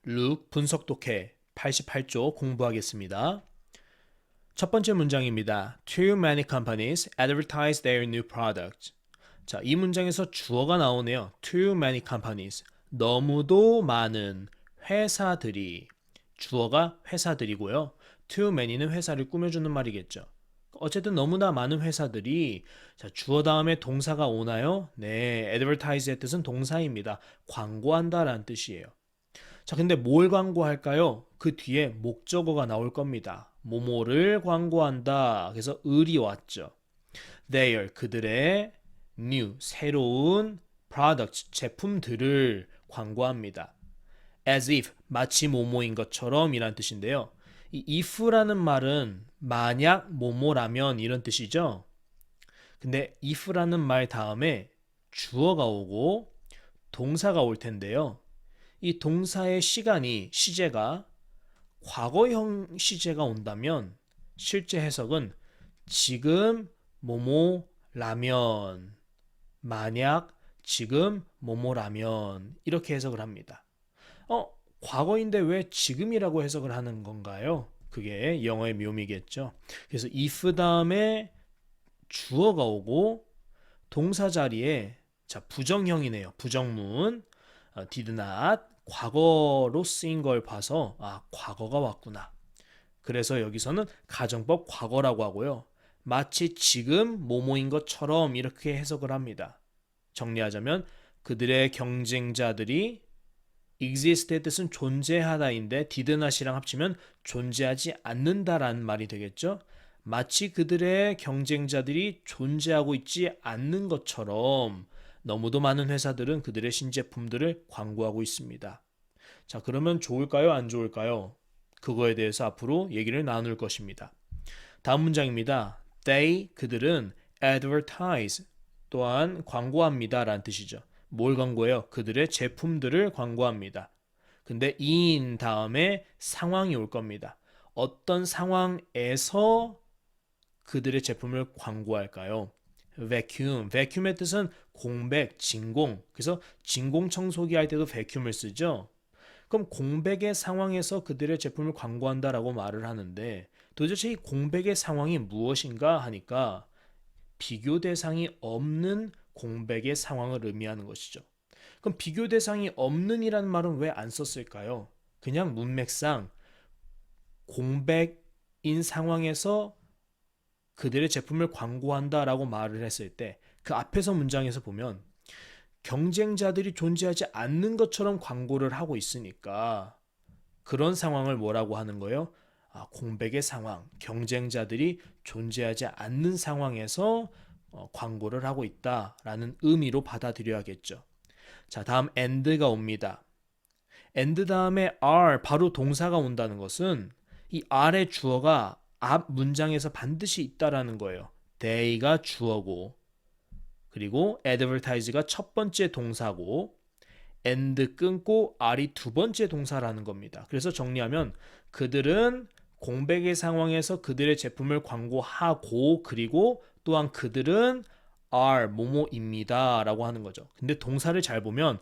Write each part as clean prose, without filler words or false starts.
look 분석 독해 88조 공부하겠습니다. 첫 번째 문장입니다. Too many companies advertise their new product. 자, 이 문장에서 주어가 나오네요. Too many companies. 너무도 많은 회사들이. 주어가 회사들이고요. Too many는 회사를 꾸며주는 말이겠죠. 어쨌든 너무나 많은 회사들이 자, 주어 다음에 동사가 오나요? 네, advertise의 뜻은 동사입니다. 광고한다라는 뜻이에요. 자, 근데 뭘 광고할까요? 그 뒤에 목적어가 나올 겁니다. 뭐뭐를 광고한다. 그래서 을이 왔죠. Their, 그들의 new, 새로운 products, 제품들을 광고합니다. As if, 마치 뭐뭐인 것처럼 이란 뜻인데요. 이 if라는 말은 만약 뭐뭐라면 이런 뜻이죠. 근데 if라는 말 다음에 주어가 오고 동사가 올 텐데요. 이 동사의 시제가 과거형 시제가 온다면 실제 해석은 지금 뭐뭐라면, 만약 지금 뭐뭐라면 이렇게 해석을 합니다. 과거인데 왜 지금이라고 해석을 하는 건가요? 그게 영어의 묘미겠죠. 그래서 if 다음에 주어가 오고 동사 자리에 자 부정형이네요. 부정문 did not 과거로 쓰인 걸 봐서 과거가 왔구나. 그래서 여기서는 가정법 과거라고 하고요. 마치 지금 뭐뭐인 것처럼 이렇게 해석을 합니다. 정리하자면 그들의 경쟁자들이 exist의 뜻은 존재하다인데 did not이랑 합치면 존재하지 않는다라는 말이 되겠죠. 마치 그들의 경쟁자들이 존재하고 있지 않는 것처럼 너무도 많은 회사들은 그들의 신제품들을 광고하고 있습니다. 자, 그러면 좋을까요? 안 좋을까요? 그거에 대해서 앞으로 얘기를 나눌 것입니다. 다음 문장입니다. They, 그들은 advertise, 또한 광고합니다 라는 뜻이죠. 뭘 광고해요? 그들의 제품들을 광고합니다. 근데 in 다음에 상황이 올 겁니다. 어떤 상황에서 그들의 제품을 광고할까요? vacuum. vacuum의 뜻은 공백, 진공. 그래서 진공 청소기 할 때도 vacuum을 쓰죠. 그럼 공백의 상황에서 그들의 제품을 광고한다라고 말을 하는데 도대체 이 공백의 상황이 무엇인가 하니까 비교 대상이 없는 공백의 상황을 의미하는 것이죠. 그럼 비교 대상이 없는이라는 말은 왜 안 썼을까요? 그냥 문맥상 공백인 상황에서 그들의 제품을 광고한다라고 말을 했을 때 그 앞에서 문장에서 보면 경쟁자들이 존재하지 않는 것처럼 광고를 하고 있으니까 그런 상황을 뭐라고 하는 거예요? 공백의 상황, 경쟁자들이 존재하지 않는 상황에서 광고를 하고 있다라는 의미로 받아들여야겠죠. 자, 다음 and가 옵니다. and 다음에 are 바로 동사가 온다는 것은 이 are의 주어가 앞 문장에서 반드시 있다라는 거예요. they가 주어고 그리고 advertise가 첫 번째 동사고 and 끊고 are이 두 번째 동사라는 겁니다. 그래서 정리하면 그들은 공백의 상황에서 그들의 제품을 광고하고 그리고 또한 그들은 are 뭐뭐입니다 라고 하는 거죠. 근데 동사를 잘 보면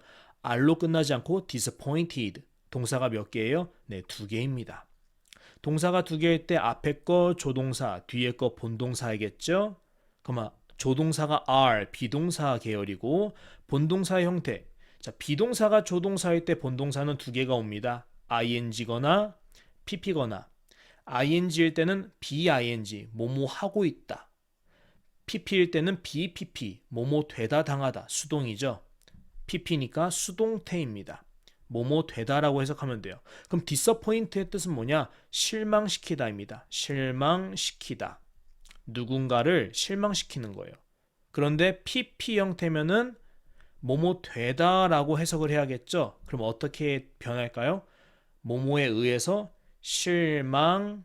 are로 끝나지 않고 disappointed 동사가 몇 개예요? 네, 두 개입니다. 동사가 두 개일 때 앞에 거 조동사, 뒤에 거 본동사이겠죠? 그러면 조동사가 are, 비동사 계열이고 본동사의 형태. 자, 비동사가 조동사일 때 본동사는 두 개가 옵니다. ing거나 pp거나 ing일 때는 bing, 뭐뭐 하고 있다. pp일 때는 bpp, 뭐뭐 되다 당하다, 수동이죠. pp니까 수동태입니다. 뭐뭐 되다라고 해석하면 돼요. 그럼 disappoint의 뜻은 뭐냐? 실망시키다입니다. 실망시키다. 누군가를 실망시키는 거예요. 그런데 pp 형태면은 뭐뭐 되다라고 해석을 해야겠죠. 그럼 어떻게 변할까요? 뭐뭐에 의해서 실망하다.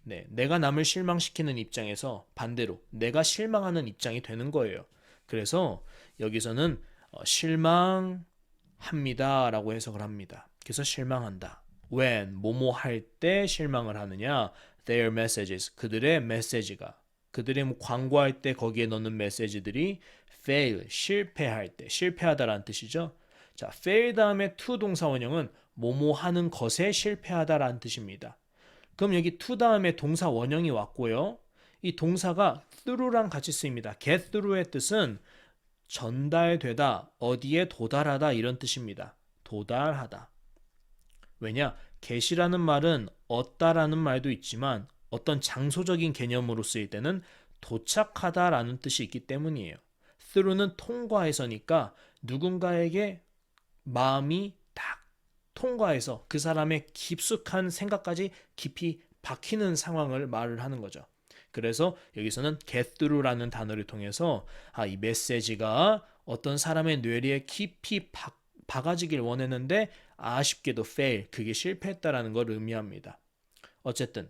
네, 내가 남을 실망시키는 입장에서 반대로 내가 실망하는 입장이 되는 거예요. 그래서 여기서는 실망합니다라고 해석을 합니다. 그래서 실망한다. when 뭐뭐 할 때 실망을 하느냐? their messages 그들의 메시지가 그들의 뭐 광고할 때 거기에 넣는 메시지들이 fail 실패할 때 실패하다라는 뜻이죠. 자, fail 다음에 to 동사 원형은 뭐뭐 하는 것에 실패하다라는 뜻입니다. 그럼 여기 to 다음에 동사 원형이 왔고요. 이 동사가 through랑 같이 쓰입니다. get through의 뜻은 전달되다, 어디에 도달하다 이런 뜻입니다. 도달하다. 왜냐? get이라는 말은 얻다라는 말도 있지만 어떤 장소적인 개념으로 쓰일 때는 도착하다라는 뜻이 있기 때문이에요. through는 통과해서니까 누군가에게 마음이 딱 통과해서 그 사람의 깊숙한 생각까지 깊이 박히는 상황을 말을 하는 거죠. 그래서 여기서는 get through라는 단어를 통해서 이 메시지가 어떤 사람의 뇌리에 깊이 박아지길 원했는데 아쉽게도 fail, 그게 실패했다라는 걸 의미합니다. 어쨌든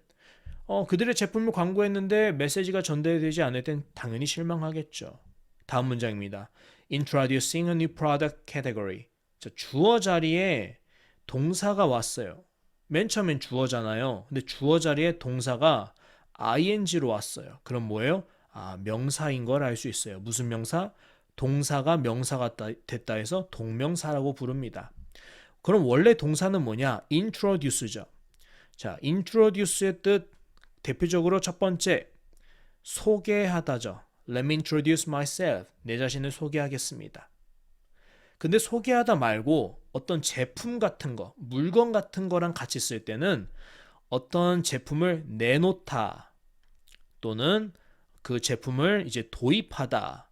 그들의 제품을 광고했는데 메시지가 전달되지 않을 땐 당연히 실망하겠죠. 다음 문장입니다. Introducing a new product category. 자, 주어 자리에 동사가 왔어요. 맨 처음엔 주어잖아요. 근데 주어 자리에 동사가 ing로 왔어요. 그럼 뭐예요? 명사인 걸 알 수 있어요. 무슨 명사? 동사가 명사가 됐다 해서 동명사라고 부릅니다. 그럼 원래 동사는 뭐냐? introduce죠. 자, introduce의 뜻 대표적으로 첫 번째 소개하다죠. Let me introduce myself. 내 자신을 소개하겠습니다. 근데 소개하다 말고 어떤 제품 같은 거, 물건 같은 거랑 같이 쓸 때는 어떤 제품을 내놓다 또는 그 제품을 이제 도입하다,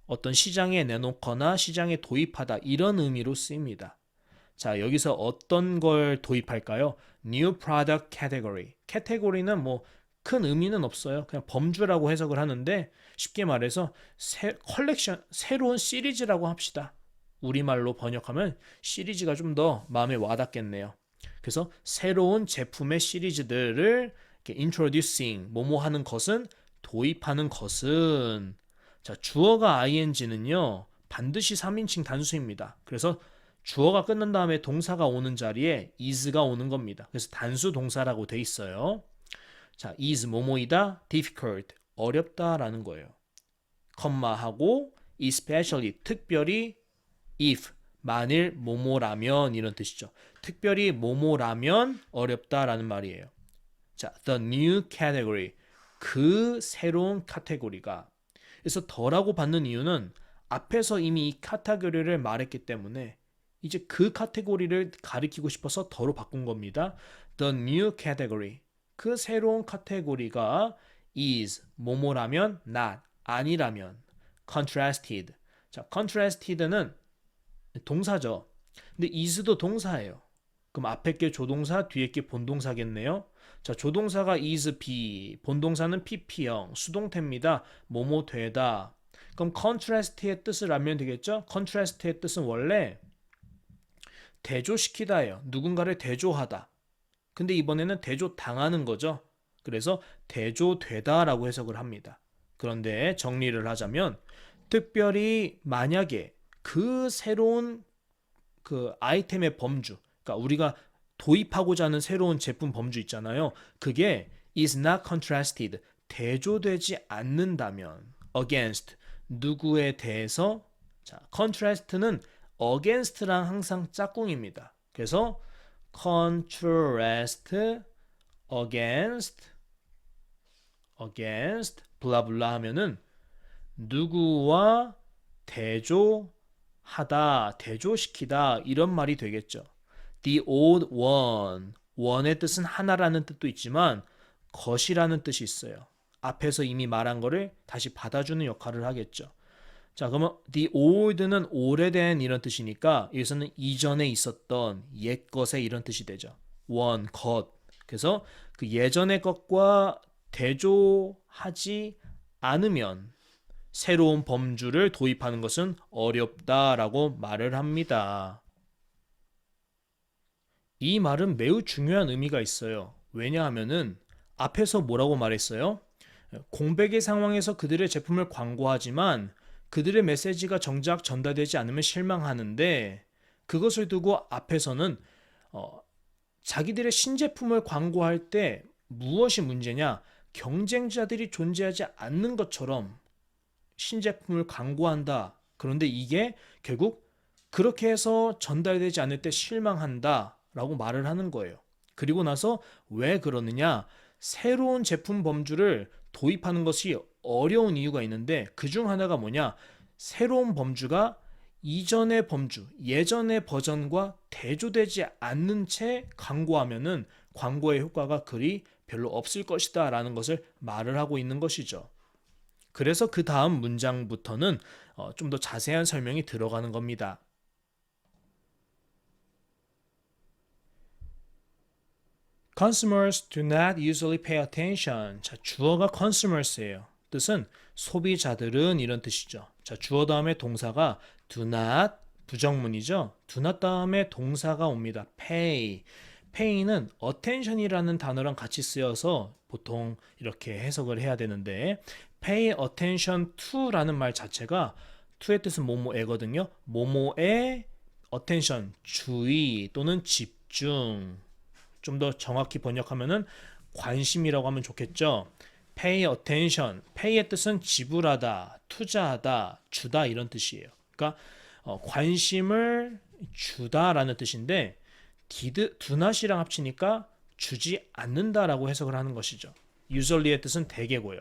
어떤 시장에 내놓거나 시장에 도입하다 이런 의미로 쓰입니다. 자, 여기서 어떤 걸 도입할까요? New Product Category. 카테고리는 뭐 큰 의미는 없어요. 그냥 범주라고 해석을 하는데 쉽게 말해서 컬렉션, 새로운 시리즈라고 합시다. 우리말로 번역하면 시리즈가 좀 더 마음에 와닿겠네요. 그래서 새로운 제품의 시리즈들을 introducing, 뭐뭐 하는 것은, 도입하는 것은. 자, 주어가 ing는요 반드시 3인칭 단수입니다. 그래서 주어가 끝난 다음에 동사가 오는 자리에 is가 오는 겁니다. 그래서 단수 동사라고 돼 있어요. 자, is 뭐뭐이다, difficult, 어렵다라는 거예요. 컴마하고 especially, 특별히 if, 만일 뭐뭐라면 이런 뜻이죠. 특별히 뭐뭐라면 어렵다라는 말이에요. 자, the new category, 그 새로운 카테고리가. 그래서 더라고 받는 이유는 앞에서 이미 이 카테고리를 말했기 때문에 이제 그 카테고리를 가리키고 싶어서 더로 바꾼 겁니다. The new category, 그 새로운 카테고리가 is 뭐뭐라면 not, 아니라면 contrasted. 자, contrasted는 동사죠. 근데 is도 동사예요. 그럼 앞에 게 조동사, 뒤에 게 본동사겠네요. 자, 조동사가 is be, 본동사는 pp형, 수동태입니다. 뭐뭐 되다. 그럼 contrast의 뜻을 알면 되겠죠? contrast의 뜻은 원래 대조시키다예요. 누군가를 대조하다. 근데 이번에는 대조당하는 거죠. 그래서 대조되다라고 해석을 합니다. 그런데 정리를 하자면 특별히 만약에 그 새로운 그 아이템의 범주, 그러니까 우리가 도입하고자 하는 새로운 제품 범주 있잖아요. 그게 is not contrasted, 대조되지 않는다면 against, 누구에 대해서. 자, contrast는 against랑 항상 짝꿍입니다. 그래서 contrast, against 블라블라 하면은 누구와 대조하다, 대조시키다 이런 말이 되겠죠. The old one, one의 뜻은 하나라는 뜻도 있지만 것이라는 뜻이 있어요. 앞에서 이미 말한 거를 다시 받아주는 역할을 하겠죠. 자, 그러면 the old는 오래된 이런 뜻이니까 여기서는 이전에 있었던 옛 것의 이런 뜻이 되죠. one, 것. 그래서 그 예전의 것과 대조하지 않으면 새로운 범주를 도입하는 것은 어렵다라고 말을 합니다. 이 말은 매우 중요한 의미가 있어요. 왜냐하면은 앞에서 뭐라고 말했어요? 공백의 상황에서 그들의 제품을 광고하지만 그들의 메시지가 정작 전달되지 않으면 실망하는데, 그것을 두고 앞에서는 자기들의 신제품을 광고할 때 무엇이 문제냐? 경쟁자들이 존재하지 않는 것처럼 신제품을 광고한다. 그런데 이게 결국 그렇게 해서 전달되지 않을 때 실망한다 라고 말을 하는 거예요. 그리고 나서 왜 그러느냐? 새로운 제품 범주를 도입하는 것이 어려운 이유가 있는데 그 중 하나가 뭐냐? 새로운 범주가 이전의 범주, 예전의 버전과 대조되지 않는 채 광고하면은 광고의 효과가 그리 별로 없을 것이다 라는 것을 말을 하고 있는 것이죠. 그래서 그 다음 문장부터는 좀 더 자세한 설명이 들어가는 겁니다. Consumers do not usually pay attention. 자, 주어가 consumers예요. 뜻은 소비자들은 이런 뜻이죠. 자, 주어 다음에 동사가 do not 부정문이죠. do not 다음에 동사가 옵니다. pay. pay는 attention이라는 단어랑 같이 쓰여서 보통 이렇게 해석을 해야 되는데 pay attention to라는 말 자체가 to의 뜻은 뭐뭐에거든요. 뭐뭐에 attention 주의 또는 집중. 좀 더 정확히 번역하면은 관심이라고 하면 좋겠죠. pay attention. pay의 뜻은 지불하다, 투자하다, 주다 이런 뜻이에요. 그러니까 관심을 주다라는 뜻인데 did, do not이랑 합치니까 주지 않는다라고 해석을 하는 것이죠. usually의 뜻은 대개고요.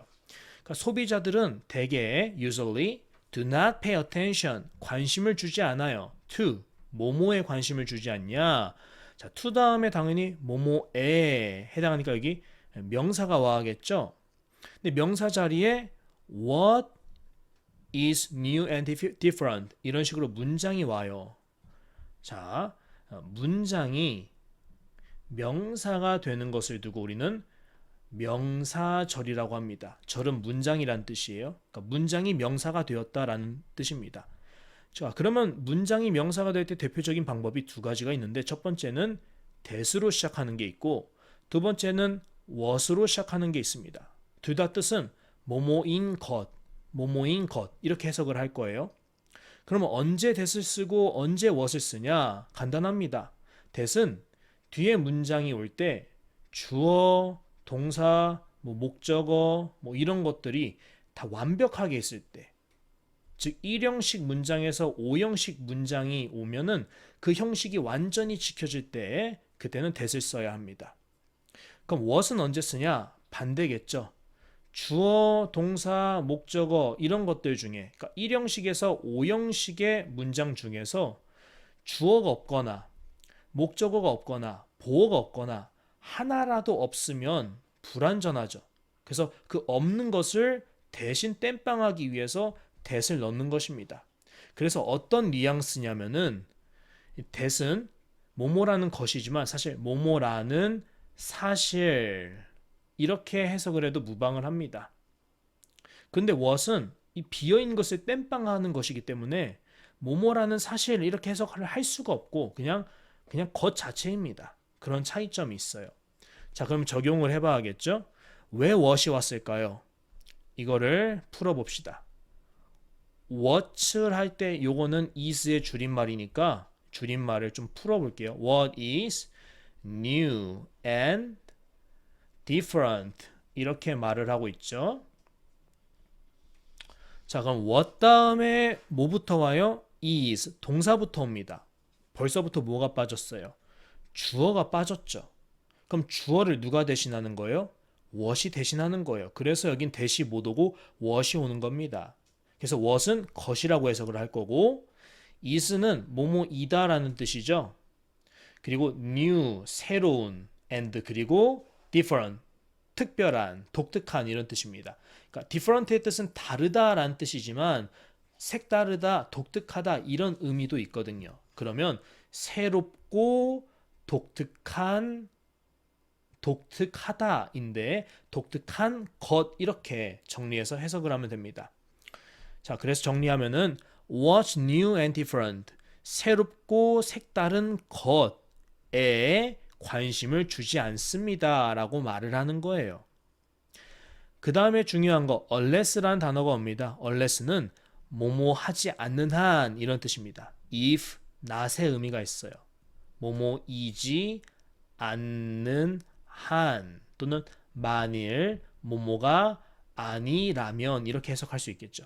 그러니까 소비자들은 대개 usually do not pay attention. 관심을 주지 않아요. to 뭐뭐에 관심을 주지 않냐. 자, to 다음에 당연히 뭐뭐에 해당하니까 여기 명사가 와야겠죠. 근데 명사 자리에 what is new and different 이런 식으로 문장이 와요. 자, 문장이 명사가 되는 것을 두고 우리는 명사절이라고 합니다. 절은 문장이란 뜻이에요. 그러니까 문장이 명사가 되었다라는 뜻입니다. 자, 그러면 문장이 명사가 될 때 대표적인 방법이 두 가지가 있는데 첫 번째는 that으로 시작하는 게 있고 두 번째는 was로 시작하는 게 있습니다. 둘 다 뜻은 뭐뭐인 것, 뭐뭐인 것 이렇게 해석을 할 거예요. 그러면 언제 that을 쓰고 언제 was을 쓰냐? 간단합니다. that은 뒤에 문장이 올 때 주어, 동사, 목적어 이런 것들이 다 완벽하게 있을 때 즉 1형식 문장에서 5형식 문장이 오면은 그 형식이 완전히 지켜질 때 그때는 that을 써야 합니다. 그럼 what은 언제 쓰냐? 반대겠죠. 주어, 동사, 목적어 이런 것들 중에 그러니까 1형식에서 5형식의 문장 중에서 주어가 없거나 목적어가 없거나 보어가 없거나 하나라도 없으면 불완전하죠. 그래서 그 없는 것을 대신 땜빵하기 위해서 that을 넣는 것입니다. 그래서 어떤 뉘앙스냐면은 that은 뭐뭐라는 것이지만 사실 뭐뭐라는 사실 이렇게 해석을 해도 무방을 합니다. 근데 what은 이 비어있는 것을 땜빵하는 것이기 때문에 뭐뭐라는 사실 이렇게 해석을 할 수가 없고 그냥 것 자체입니다. 그런 차이점이 있어요. 자, 그럼 적용을 해봐야겠죠? 왜 what이 왔을까요? 이거를 풀어봅시다. what을 할 때 요거는 is의 줄임말이니까 줄임말을 좀 풀어볼게요. What is new and different 이렇게 말을 하고 있죠. 자, 그럼 what 다음에 뭐부터 와요? is 동사부터 옵니다. 벌써부터 뭐가 빠졌어요? 주어가 빠졌죠. 그럼 주어를 누가 대신하는 거예요? what이 대신하는 거예요. 그래서 여긴 that이 못 오고 what이 오는 겁니다. 그래서 what은 것이라고 해석을 할 거고 is는 뭐뭐이다라는 뜻이죠. 그리고 new 새로운 and 그리고 different 특별한 독특한 이런 뜻입니다. 그러니까 different의 뜻은 다르다라는 뜻이지만 색다르다 독특하다 이런 의미도 있거든요. 그러면 새롭고 독특하다인데 독특한 것 이렇게 정리해서 해석을 하면 됩니다. 자, 그래서 정리하면은 what's new and different 새롭고 색다른 것에 관심을 주지 않습니다 라고 말을 하는 거예요. 그 다음에 중요한 거 unless라는 단어가 옵니다. unless는 뭐뭐 하지 않는 한 이런 뜻입니다. if not의 의미가 있어요. 뭐뭐이지 않는 한 또는 만일 뭐뭐가 아니라면 이렇게 해석할 수 있겠죠.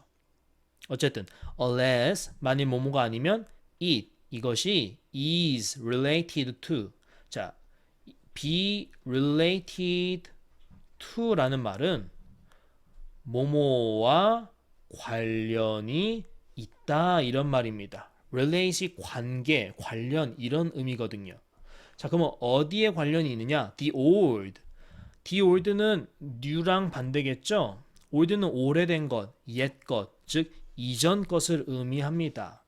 어쨌든 unless 만일 뭐뭐가 아니면 it 이것이 is related to. 자, be related to라는 말은 뭐뭐와 관련이 있다 이런 말입니다. relate이 관계, 관련 이런 의미거든요. 자, 그러면 어디에 관련이 있느냐? The old. The old는 new랑 반대겠죠? old는 오래된 것, 옛 것, 즉 이전 것을 의미합니다.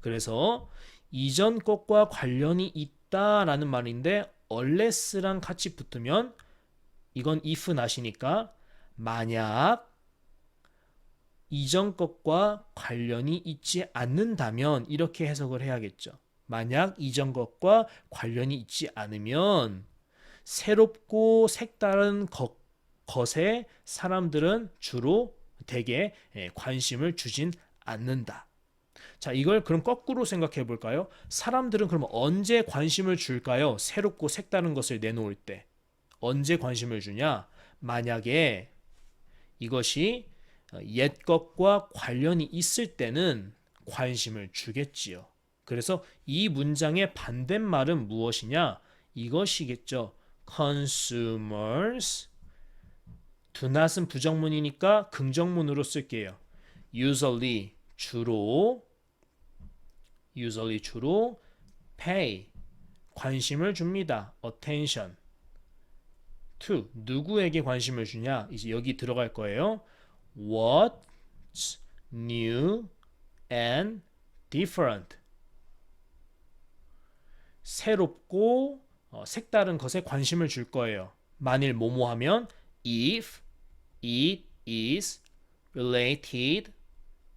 그래서 이전 것과 관련이 있다라는 말인데 unless랑 같이 붙으면 이건 if not이니까 만약 이전 것과 관련이 있지 않는다면 이렇게 해석을 해야겠죠. 만약 이전 것과 관련이 있지 않으면 새롭고 색다른 것에 사람들은 주로 대개 관심을 주진 않는다. 자, 이걸 그럼 거꾸로 생각해 볼까요? 사람들은 그럼 언제 관심을 줄까요? 새롭고 색다른 것을 내놓을 때. 언제 관심을 주냐? 만약에 이것이 옛 것과 관련이 있을 때는 관심을 주겠지요. 그래서 이 문장의 반대말은 무엇이냐? 이것이겠죠. Consumers. do not은 부정문이니까 긍정문으로 쓸게요. usually 주로 pay 관심을 줍니다. attention to 누구에게 관심을 주냐? 이제 여기 들어갈 거예요. What's new and different. 새롭고 색다른 것에 관심을 줄 거예요. 만일 뭐뭐 하면 if it is related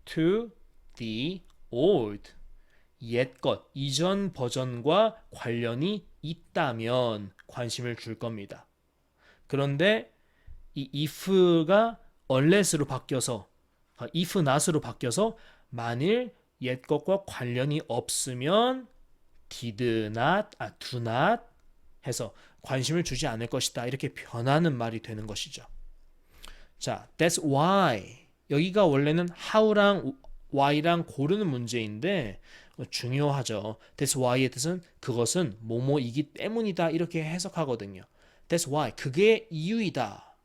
to the old. 옛것, 이전 버전과 관련이 있다면 관심을 줄 겁니다. 그런데 이 if가 unless로 바뀌어서 if not으로 바뀌어서 만일 옛것과 관련이 없으면 do not 해서 관심을 주지 않을 것이다. 이렇게 변하는 말이 되는 것이죠. 자, that's why. 여기가 원래는 how랑 why랑 고르는 문제인데 중요하죠. That's why의 뜻은 그것은 뭐뭐이기 때문이다. 이렇게 해석하거든요. That's why. 그게 이유이다.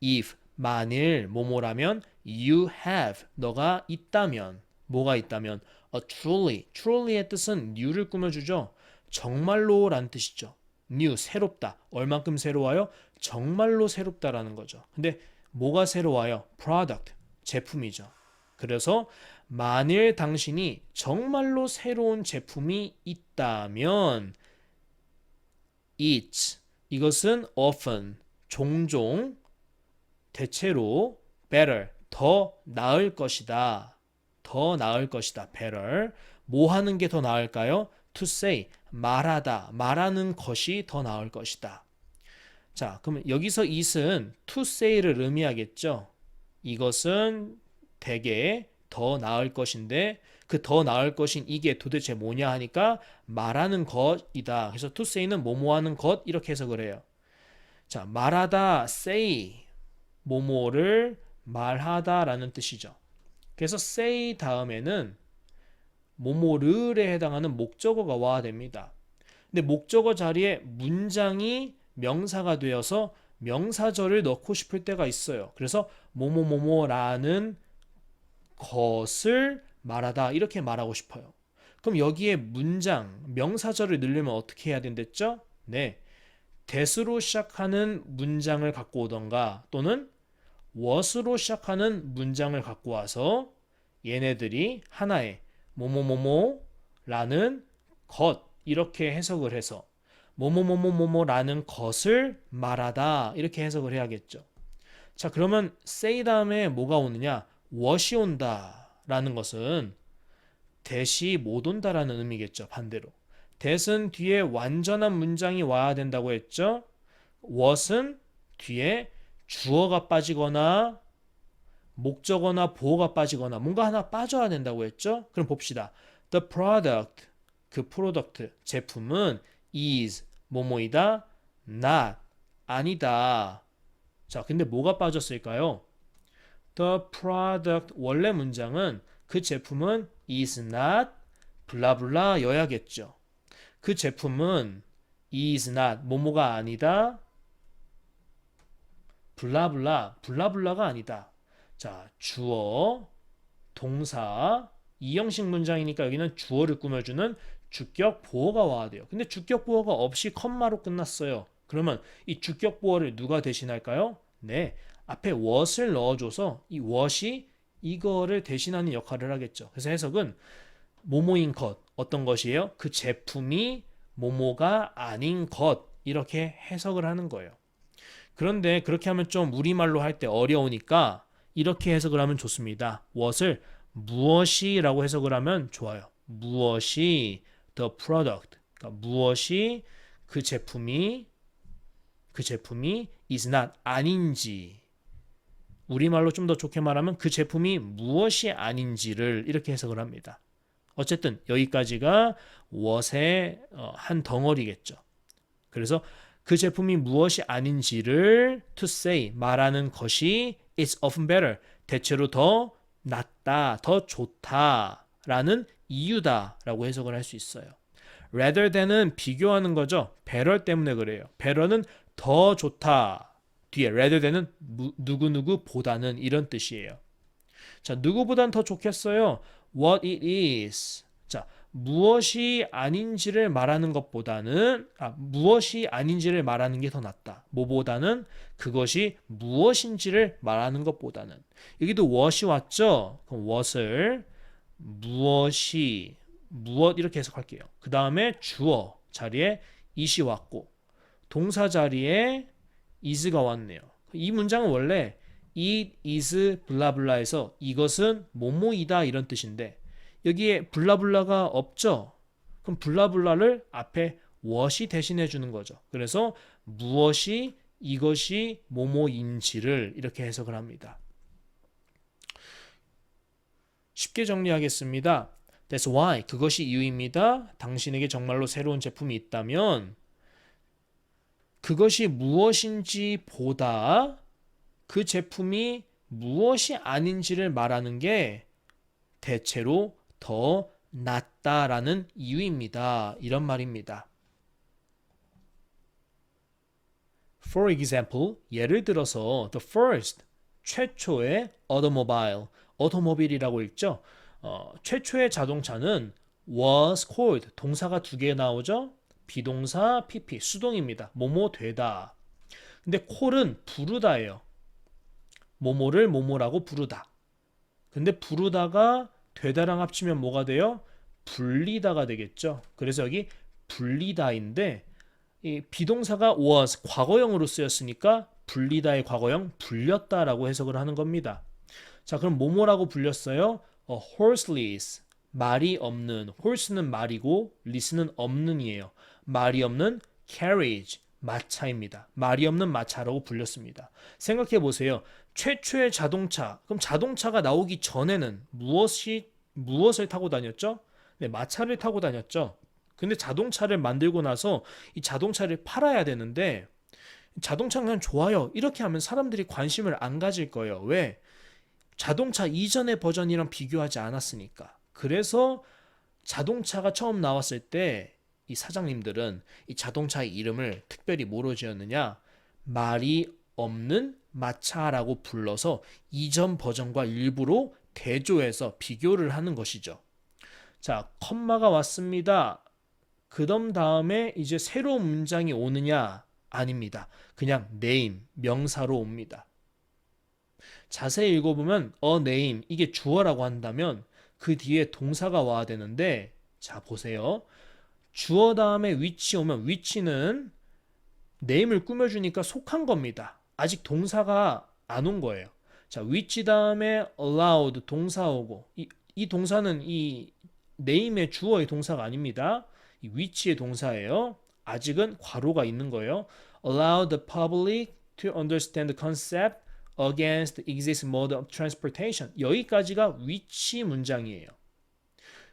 If 만일 뭐뭐라면 you have 너가 있다면 뭐가 있다면 truly의 뜻은 new를 꾸며주죠. 정말로 라는 뜻이죠. new 새롭다. 얼만큼 새로워요? 정말로 새롭다라는 거죠. 근데 뭐가 새로워요? product 제품이죠. 그래서 만일 당신이 정말로 새로운 제품이 있다면 it's 이것은 often 종종 대체로 better 더 나을 것이다. 더 나을 것이다. better 뭐 하는 게 더 나을까요? to say 말하다. 말하는 것이 더 나을 것이다. 자, 그러면 여기서 it은 to say를 의미하겠죠. 이것은 대개 더 나을 것인데 그 더 나을 것인 이게 도대체 뭐냐 하니까 말하는 것이다. 그래서 to say는 뭐뭐 하는 것 이렇게 해석을 해요. 자, 말하다 say 뭐뭐를 말하다라는 뜻이죠. 그래서 say 다음에는 뭐뭐를에 해당하는 목적어가 와야 됩니다. 근데 목적어 자리에 문장이 명사가 되어서 명사절을 넣고 싶을 때가 있어요. 그래서 뭐뭐뭐뭐라는 것을 말하다 이렇게 말하고 싶어요. 그럼 여기에 문장, 명사절을 넣으려면 어떻게 해야 된댔죠? 네, that으로 시작하는 문장을 갖고 오던가 또는 was로 시작하는 문장을 갖고 와서 얘네들이 하나의 뭐뭐뭐뭐라는 것 이렇게 해석을 해서 뭐뭐뭐뭐뭐라는 것을 말하다 이렇게 해석을 해야겠죠. 자, 그러면 say 다음에 뭐가 오느냐? what이 온다라는 것은 that이 못 온다라는 의미겠죠. 반대로 that은 뒤에 완전한 문장이 와야 된다고 했죠. what은 뒤에 주어가 빠지거나 목적어나 보어가 빠지거나 뭔가 하나 빠져야 된다고 했죠. 그럼 봅시다. The product 그 프로덕트 제품은 is 뭐뭐이다 not 아니다. 자, 근데 뭐가 빠졌을까요? The product 원래 문장은 그 제품은 is not 블라블라여야겠죠. 그 제품은 is not 뭐뭐가 아니다. 블라블라가 아니다. 자, 주어, 동사, 이형식 문장이니까 여기는 주어를 꾸며주는 주격 보어가 와야 돼요. 근데 주격 보어가 없이 컴마로 끝났어요. 그러면 이 주격 보어를 누가 대신할까요? 네, 앞에 what을 넣어줘서 이 what이 이거를 대신하는 역할을 하겠죠. 그래서 해석은 뭐뭐인 것, 어떤 것이에요? 그 제품이 뭐뭐가 아닌 것, 이렇게 해석을 하는 거예요. 그런데 그렇게 하면 좀 우리말로 할 때 어려우니까 이렇게 해석을 하면 좋습니다. what을 무엇이라고 해석을 하면 좋아요. 무엇이 the product, 그러니까 무엇이 그 제품이 is not 아닌지, 우리말로 좀 더 좋게 말하면 그 제품이 무엇이 아닌지를 이렇게 해석을 합니다. 어쨌든 여기까지가 what의 한 덩어리겠죠. 그래서 그 제품이 무엇이 아닌지를 to say 말하는 것이 is often better 대체로 더 낫다, 더 좋다라는 이유다라고 해석을 할 수 있어요. rather than은 비교하는 거죠. better 때문에 그래요. better는 더 좋다. 뒤에 rather than은 누구누구보다는 이런 뜻이에요. 자, 누구보단 더 좋겠어요. what it is. 자, 무엇이 아닌지를 말하는 것보다는 무엇이 아닌지를 말하는 게 더 낫다. 뭐보다는 그것이 무엇인지를 말하는 것보다는. 여기도 what이 왔죠? 그럼 what을 무엇이 무엇 이렇게 해석할게요. 그 다음에 주어 자리에 it이 왔고 동사 자리에 is가 왔네요. 이 문장은 원래 it is 블라블라에서 이것은 뭐뭐이다 이런 뜻인데 여기에 블라블라가 없죠. 그럼 블라블라를 앞에 what이 대신해 주는 거죠. 그래서 무엇이 이것이 뭐뭐인지를 이렇게 해석을 합니다. 쉽게 정리하겠습니다. That's why 그것이 이유입니다. 당신에게 정말로 새로운 제품이 있다면 그것이 무엇인지 보다 그 제품이 무엇이 아닌지를 말하는 게 대체로 더 낫다라는 이유입니다. 이런 말입니다. For example, 예를 들어서 the first, 최초의 automobile, 오토모빌이라고 읽죠. 최초의 자동차는 was called, 동사가 두 개 나오죠. 비동사 pp, 수동입니다. 뭐뭐 되다. 근데 call은 부르다예요. 뭐뭐를 뭐뭐라고 부르다. 근데 부르다가 되다랑 합치면 뭐가 돼요? 불리다가 되겠죠. 그래서 여기 불리다인데 이 비동사가 was 과거형으로 쓰였으니까 불리다의 과거형 불렸다라고 해석을 하는 겁니다. 자, 그럼 뭐뭐라고 불렸어요? horseless, 말이 없는. horse는 말이고 leas는 없는이에요. 말이 없는 carriage, 마차입니다. 말이 없는 마차라고 불렸습니다. 생각해 보세요. 최초의 자동차. 그럼 자동차가 나오기 전에는 무엇을 타고 다녔죠? 네, 마차를 타고 다녔죠. 근데 자동차를 만들고 나서 이 자동차를 팔아야 되는데 자동차는 그냥 좋아요. 이렇게 하면 사람들이 관심을 안 가질 거예요. 왜? 자동차 이전의 버전이랑 비교하지 않았으니까. 그래서 자동차가 처음 나왔을 때 이 사장님들은 이 자동차의 이름을 특별히 뭐로 지었느냐? 말이 없는 마차라고 불러서 이전 버전과 일부러 대조해서 비교를 하는 것이죠. 자, 컴마가 왔습니다. 그럼 다음에 이제 새로운 문장이 오느냐? 아닙니다. 그냥 name, 명사로 옵니다. 자세히 읽어보면 a name, 이게 주어라고 한다면 그 뒤에 동사가 와야 되는데 자, 보세요. 주어 다음에 which 오면 which는 name을 꾸며주니까 속한 겁니다. 아직 동사가 안 온 거예요. 자, which 다음에 allowed 동사 오고 이 동사는 이 name의 주어의 동사가 아닙니다. 이 which의 동사예요. 아직은 괄호가 있는 거예요. Allow the public to understand the concept against the existing mode of transportation. 여기까지가 which 문장이에요.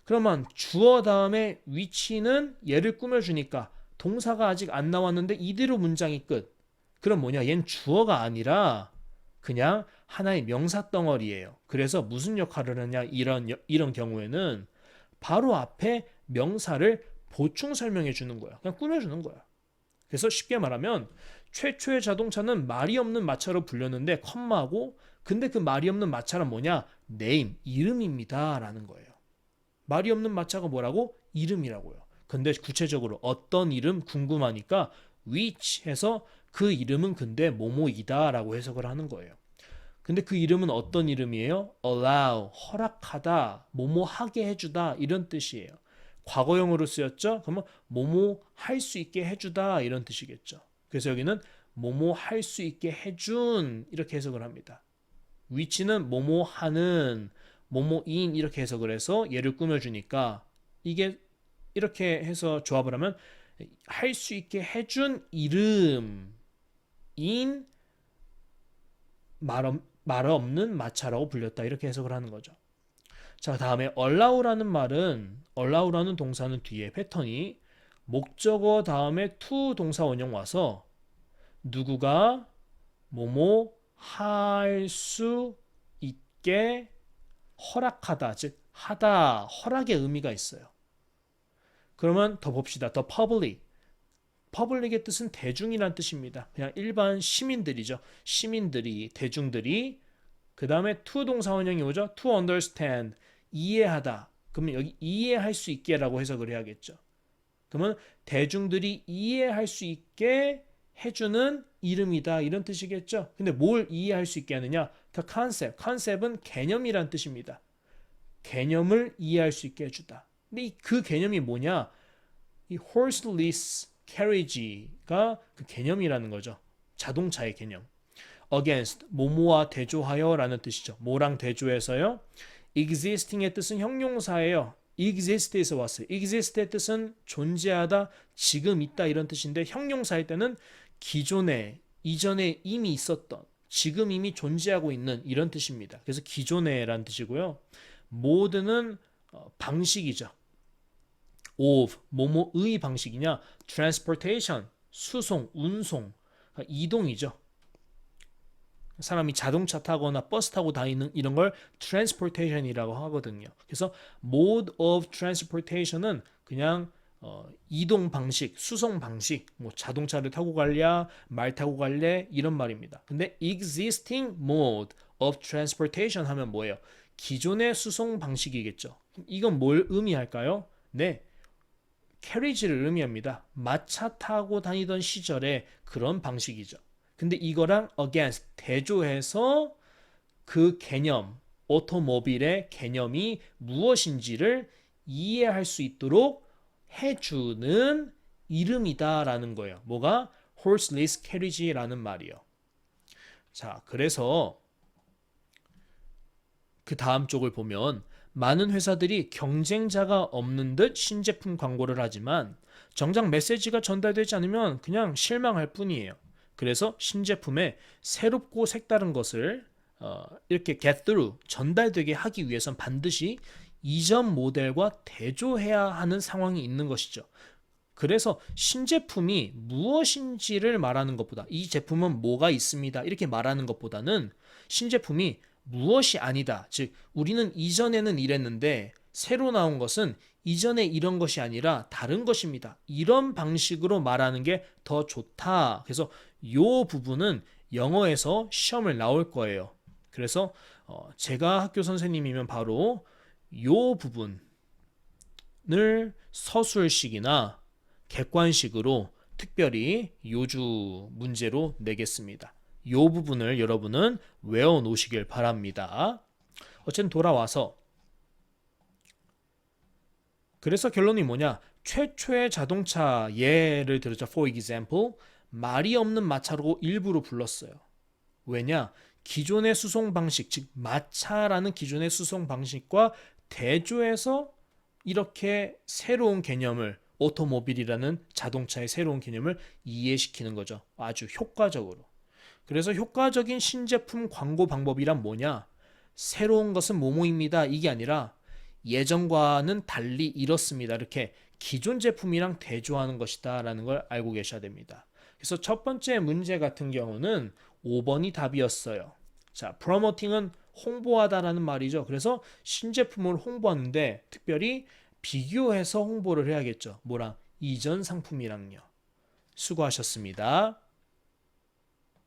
그러면 주어 다음에 which는 얘를 꾸며주니까 동사가 아직 안 나왔는데 이대로 문장이 끝. 그럼 뭐냐? 얜 주어가 아니라 그냥 하나의 명사 덩어리예요. 그래서 무슨 역할을 하냐? 이런 경우에는 바로 앞에 명사를 보충 설명해 주는 거야. 그냥 꾸며주는 거야. 그래서 쉽게 말하면 최초의 자동차는 말이 없는 마차로 불렸는데 컴마고 근데 그 말이 없는 마차는 뭐냐? name, 이름입니다 라는 거예요. 말이 없는 마차가 뭐라고? 이름이라고요. 근데 구체적으로 어떤 이름 궁금하니까 which 해서 그 이름은 근데 뭐뭐이다 라고 해석을 하는 거예요. 근데 그 이름은 어떤 이름이에요? allow, 허락하다, 뭐뭐 하게 해주다 이런 뜻이에요. 과거형으로 쓰였죠? 그러면 뭐뭐 할 수 있게 해주다 이런 뜻이겠죠. 그래서 여기는 뭐뭐 할 수 있게 해준 이렇게 해석을 합니다. which는 뭐뭐 하는, 뭐뭐인 이렇게 해석을 해서 얘를 꾸며주니까 이게 이렇게 해서 조합을 하면 할 수 있게 해준 이름인 말 없는 마차라고 불렸다 이렇게 해석을 하는 거죠. 자, 다음에 allow라는 동사는 뒤에 패턴이 목적어 다음에 to 동사 원형 와서 누구가 뭐뭐 할 수 있게 허락하다, 즉 하다, 허락의 의미가 있어요. 그러면 더 봅시다. 더 public. public의 뜻은 대중이란 뜻입니다. 그냥 일반 시민들이죠. 시민들이, 대중들이. 그 다음에 to 동사 원형이 뭐죠? to understand. 이해하다. 그러면 여기 이해할 수 있게라고 해석을 해야겠죠. 그러면 대중들이 이해할 수 있게 해주는 이름이다 이런 뜻이겠죠. 근데 뭘 이해할 수 있게 하느냐? The concept. concept은 개념이란 뜻입니다. 개념을 이해할 수 있게 해주다. 근데 그 개념이 뭐냐? 이 horseless carriage가 그 개념이라는 거죠. 자동차의 개념. against, 뭐뭐와 대조하여 라는 뜻이죠. 뭐랑 대조해서요? existing의 뜻은 형용사예요. exist에서 왔어요. exist의 뜻은 존재하다, 지금 있다 이런 뜻인데 형용사일 때는 기존에, 이전에 이미 있었던, 지금 이미 존재하고 있는 이런 뜻입니다. 그래서 기존에라는 뜻이고요. mode는 방식이죠. of, 뭐뭐의 방식이냐? transportation, 수송, 운송, 이동이죠. 사람이 자동차 타거나 버스 타고 다니는 이런 걸 transportation이라고 하거든요. 그래서 mode of transportation은 그냥 이동 방식, 수송 방식, 뭐 자동차를 타고 갈랴, 말 타고 갈래 이런 말입니다. 근데 existing mode of transportation 하면 뭐예요? 기존의 수송 방식이겠죠. 이건 뭘 의미할까요? 네, carriage를 의미합니다. 마차 타고 다니던 시절의 그런 방식이죠. 근데 이거랑 against 대조해서 그 개념, 오토모빌의 개념이 무엇인지를 이해할 수 있도록 해주는 이름이다라는 거예요. 뭐가? horseless carriage라는 말이요. 자, 그래서 그 다음 쪽을 보면 많은 회사들이 경쟁자가 없는 듯 신제품 광고를 하지만 정작 메시지가 전달되지 않으면 그냥 실망할 뿐이에요. 그래서 신제품에 새롭고 색다른 것을 이렇게 get through, 전달되게 하기 위해선 반드시 이전 모델과 대조해야 하는 상황이 있는 것이죠. 그래서 신제품이 무엇인지를 말하는 것보다 이 제품은 뭐가 있습니다 이렇게 말하는 것보다는 신제품이 무엇이 아니다. 즉 우리는 이전에는 이랬는데 새로 나온 것은 이전에 이런 것이 아니라 다른 것입니다. 이런 방식으로 말하는 게 더 좋다. 그래서 이 부분은 영어에서 시험을 나올 거예요. 그래서 제가 학교 선생님이면 바로 이 부분을 서술식이나 객관식으로 특별히 요주 문제로 내겠습니다. 이 부분을 여러분은 외워놓으시길 바랍니다. 어쨌든 돌아와서 그래서 결론이 뭐냐? 최초의 자동차 예를 들었죠. For example, 말이 없는 마차로 일부러 불렀어요. 왜냐? 기존의 수송 방식, 즉 마차라는 기존의 수송 방식과 대조해서 이렇게 새로운 개념을 오토모빌이라는 자동차의 새로운 개념을 이해시키는 거죠. 아주 효과적으로. 그래서 효과적인 신제품 광고 방법이란 뭐냐? 새로운 것은 뭐뭐입니다. 이게 아니라 예전과는 달리 이렇습니다. 이렇게 기존 제품이랑 대조하는 것이다 라는 걸 알고 계셔야 됩니다. 그래서 첫 번째 문제 같은 경우는 5번이 답이었어요. 자, promoting은 홍보하다라는 말이죠. 그래서 신제품을 홍보하는데 특별히 비교해서 홍보를 해야겠죠. 뭐랑? 이전 상품이랑요. 수고하셨습니다.